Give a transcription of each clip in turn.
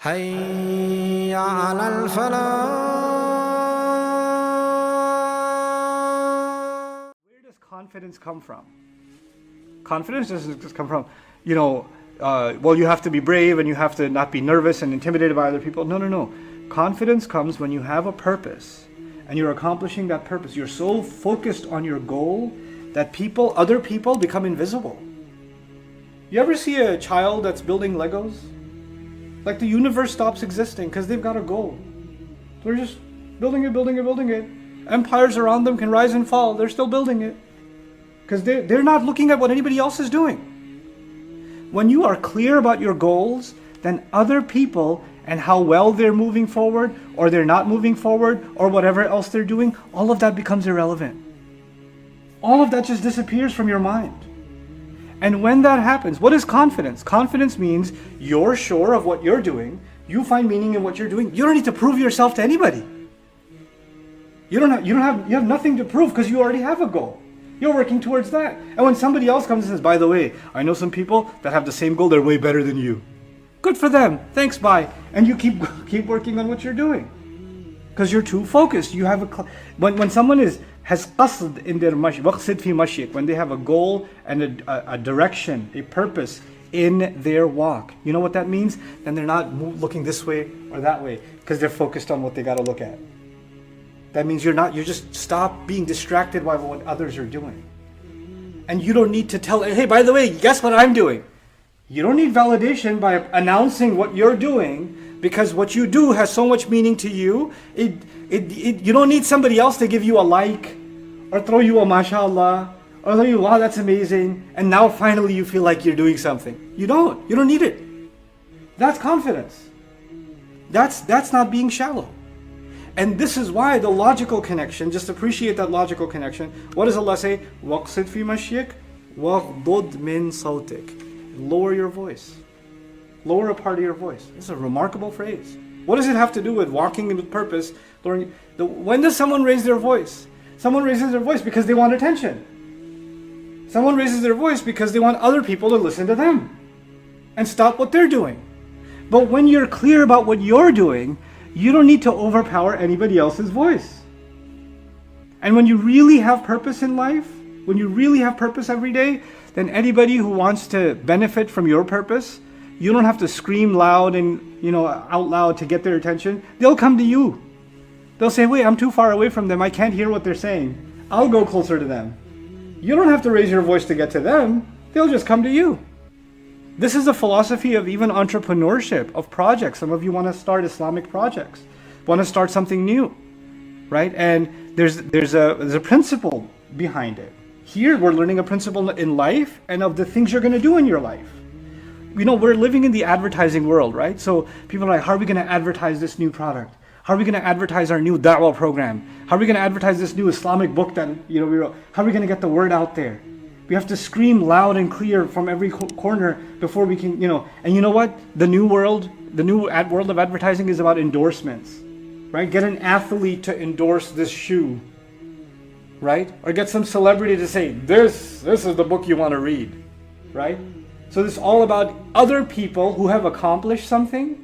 حي على الفلاح. Where does confidence come from? Confidence doesn't just come from, well, you have to be brave and you have to not be nervous and intimidated by other people. No, no, no. Confidence comes when you have a purpose and you're accomplishing that purpose. You're so focused on your goal that other people become invisible. You ever see a child that's building Legos? Like the universe stops existing because they've got a goal. They're just building it, building it, building it. Empires around them can rise and fall. They're still building it because they're not looking at what anybody else is doing. When you are clear about your goals, then other people and how well they're moving forward or they're not moving forward or whatever else they're doing, all of that becomes irrelevant. All of that just disappears from your mind. And when that happens, what is confidence? Confidence means you're sure of what you're doing. You find meaning in what you're doing. You don't need to prove yourself to anybody. You have nothing to prove because you already have a goal. You're working towards that. And when somebody else comes and says, by the way, I know some people that have the same goal, they're way better than you. Good for them. Thanks, bye. And you keep working on what you're doing. Because you're too focused. You have when someone has qasd in their waqsid fi mashik, when they have a goal and a direction, a purpose in their walk. You know what that means? Then they're not looking this way or that way because they're focused on what they got to look at. That means you just stop being distracted by what others are doing. And you don't need to tell, hey, by the way, guess what I'm doing? You don't need validation by announcing what you're doing because what you do has so much meaning to you. You don't need somebody else to give you a like or throw you a mashallah or throw you, wow, that's amazing. And now finally you feel like you're doing something. You don't need it. That's confidence. That's not being shallow. And this is why the logical connection, just appreciate that logical connection. What does Allah say? وَقْصِدْ فِي مَشْيِكَ وَغْضُضْ مِنْ صَوْتِكَ. Lower your voice. Lower a part of your voice. This is a remarkable phrase. What does it have to do with walking with purpose? When does someone raise their voice? Someone raises their voice because they want attention. Someone raises their voice because they want other people to listen to them and stop what they're doing. But when you're clear about what you're doing, you don't need to overpower anybody else's voice. And when you really have purpose in life, when you really have purpose every day, then anybody who wants to benefit from your purpose, you don't have to scream loud and out loud to get their attention. They'll come to you. They'll say, wait, I'm too far away from them. I can't hear what they're saying. I'll go closer to them. You don't have to raise your voice to get to them. They'll just come to you. This is the philosophy of even entrepreneurship, of projects. Some of you want to start Islamic projects, want to start something new, right? And there's a principle behind it. Here we're learning a principle in life and of the things you're going to do in your life. We're living in the advertising world, right? So people are like, how are we going to advertise this new product? How are we going to advertise our new Dawah program? How are we going to advertise this new Islamic book that we wrote? How are we going to get the word out there? We have to scream loud and clear from every corner before we can, And you know what? The new world of advertising is about endorsements, right? Get an athlete to endorse this shoe, right? Or get some celebrity to say, this is the book you want to read, right? So this is all about other people who have accomplished something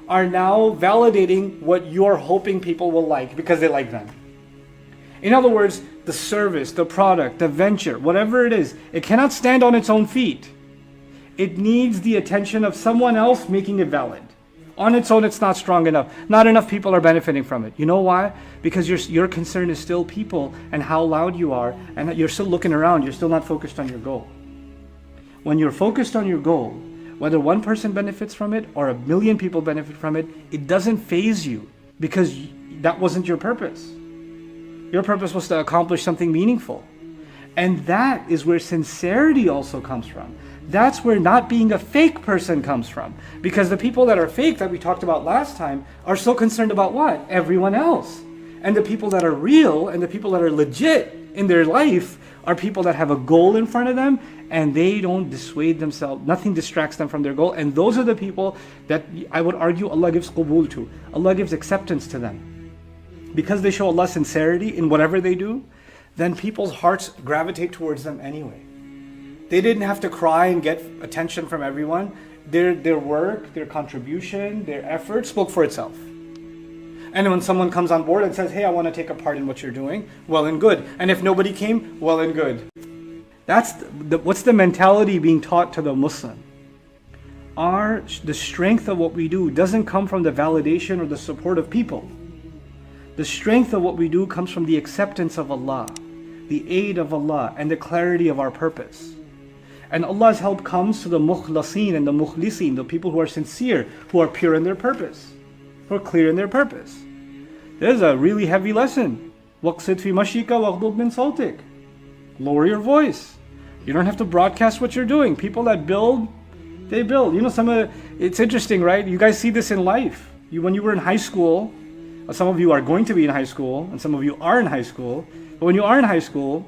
are now validating what you're hoping people will like because they like them. In other words, the service, the product, the venture, whatever it is, it cannot stand on its own feet. It needs the attention of someone else making it valid. On its own, it's not strong enough. Not enough people are benefiting from it. You know why? Because your concern is still people and how loud you are, and you're still looking around. You're still not focused on your goal. When you're focused on your goal, whether one person benefits from it or 1 million people benefit from it, it doesn't faze you because that wasn't your purpose. Your purpose was to accomplish something meaningful. And that is where sincerity also comes from. That's where not being a fake person comes from. Because the people that are fake that we talked about last time are so concerned about what? Everyone else. And the people that are real and the people that are legit in their life are people that have a goal in front of them and they don't dissuade themselves. Nothing distracts them from their goal. And those are the people that I would argue Allah gives qubul to. Allah gives acceptance to them. Because they show Allah sincerity in whatever they do, then people's hearts gravitate towards them anyway. They didn't have to cry and get attention from everyone. their work, their contribution, their effort spoke for itself. And when someone comes on board and says, hey, I want to take a part in what you're doing, well and good. And if nobody came, well and good. That's what's the mentality being taught to the Muslim. The strength of what we do doesn't come from the validation or the support of people. The strength of what we do comes from the acceptance of Allah, the aid of Allah, and the clarity of our purpose. And Allah's help comes to the mukhlasin and the mukhlisin, the people who are sincere, who are pure in their purpose, who are clear in their purpose. There's a really heavy lesson. وَقْصِدْ فِي مَشِيكَ وَغْضُضْ مِنْ صَوْتِكَ. Lower your voice. You don't have to broadcast what you're doing. People that build, they build. You know, it's interesting, right? You guys see this in life. When you were in high school, some of you are going to be in high school, and some of you are in high school. But when you are in high school,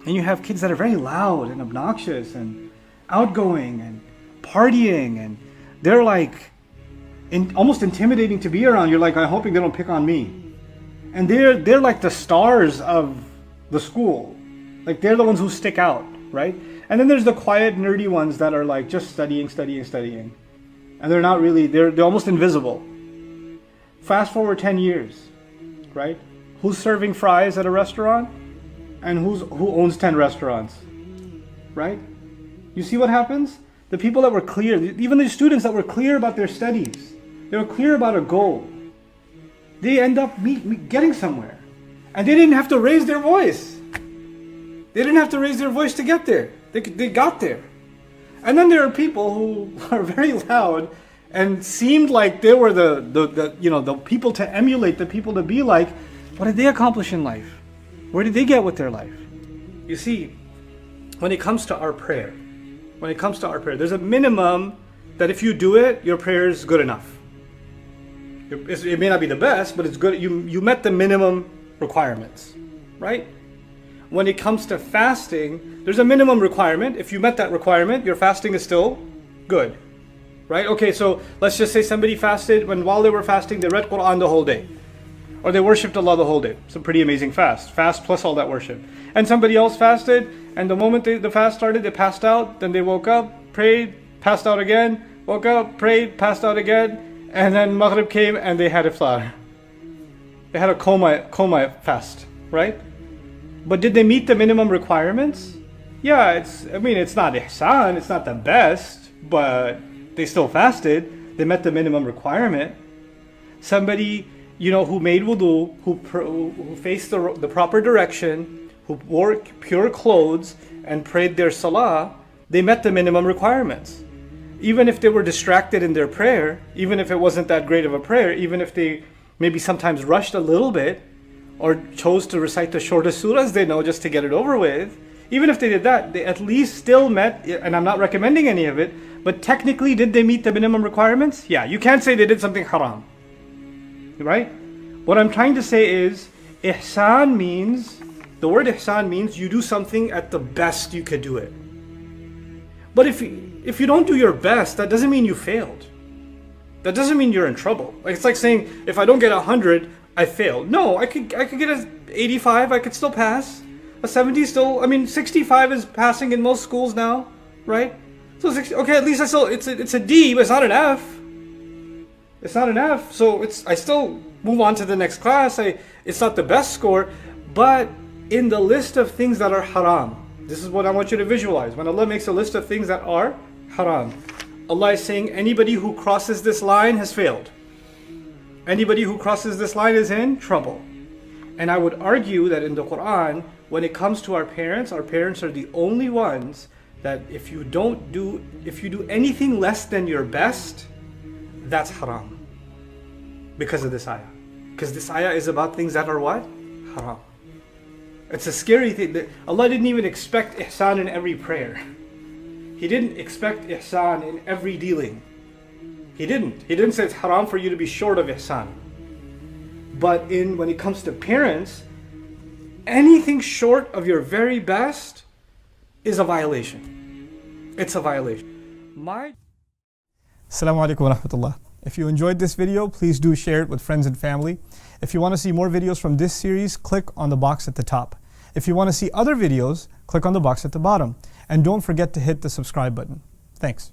and you have kids that are very loud and obnoxious and outgoing and partying, and they're like almost intimidating to be around. You're like, I'm hoping they don't pick on me. And they're like the stars of the school. Like they're the ones who stick out, right? And then there's the quiet, nerdy ones that are like just studying. And they're not really, they're almost invisible. Fast forward 10 years, right? Who's serving fries at a restaurant? And who owns 10 restaurants, right? You see what happens? The people that were clear, even the students that were clear about their studies, they were clear about a goal, they end up getting somewhere. And they didn't have to raise their voice. They didn't have to raise their voice to get there. They got there. And then there are people who are very loud and seemed like they were the people to emulate, the people to be like. What did they accomplish in life? Where did they get with their life? You see, when it comes to our prayer, there's a minimum that if you do it, your prayer is good enough. It may not be the best, but it's good. You met the minimum requirements, right? When it comes to fasting, there's a minimum requirement. If you met that requirement, your fasting is still good, right? Okay, so let's just say somebody fasted, while they were fasting, they read Quran the whole day. Or they worshipped Allah the whole day. It's a pretty amazing fast. Fast plus all that worship. And somebody else fasted, and the moment the fast started, they passed out. Then they woke up, prayed, passed out again, woke up, prayed, passed out again, and then Maghrib came and they had iftar. They had a coma fast, right? But did they meet the minimum requirements? Yeah, it's not ihsan, it's not the best, but they still fasted. They met the minimum requirement. Somebody who made wudu, who faced the proper direction, who wore pure clothes and prayed their salah, they met the minimum requirements. Even if they were distracted in their prayer, even if it wasn't that great of a prayer, even if they maybe sometimes rushed a little bit or chose to recite the shortest surahs they know just to get it over with, even if they did that, they at least still met, and I'm not recommending any of it, but technically did they meet the minimum requirements? Yeah, you can't say they did something haram. Right? What I'm trying to say is, the word ihsan means you do something at the best you could do it. But if you don't do your best, that doesn't mean you failed. That doesn't mean you're in trouble. Like, it's like saying, if I don't get 100, I failed. No, I could get an 85, I could still pass. A 70 still, 65 is passing in most schools now, right? So okay, at least it's a D, but it's not an F. It's not an F, so I still move on to the next class. It's not the best score, but in the list of things that are haram, this is what I want you to visualize. When Allah makes a list of things that are haram, Allah is saying anybody who crosses this line has failed. Anybody who crosses this line is in trouble. And I would argue that in the Quran, when it comes to our parents are the only ones that if you do anything less than your best, that's haram. Because of this ayah. Because this ayah is about things that are what? Haram. It's a scary thing. That Allah didn't even expect ihsan in every prayer. He didn't expect ihsan in every dealing. He didn't say it's haram for you to be short of ihsan. But when it comes to parents, anything short of your very best is a violation. It's a violation. Assalamu alaikum wa rahmatullah. If you enjoyed this video, please do share it with friends and family. If you want to see more videos from this series, click on the box at the top. If you want to see other videos, click on the box at the bottom. And don't forget to hit the subscribe button. Thanks.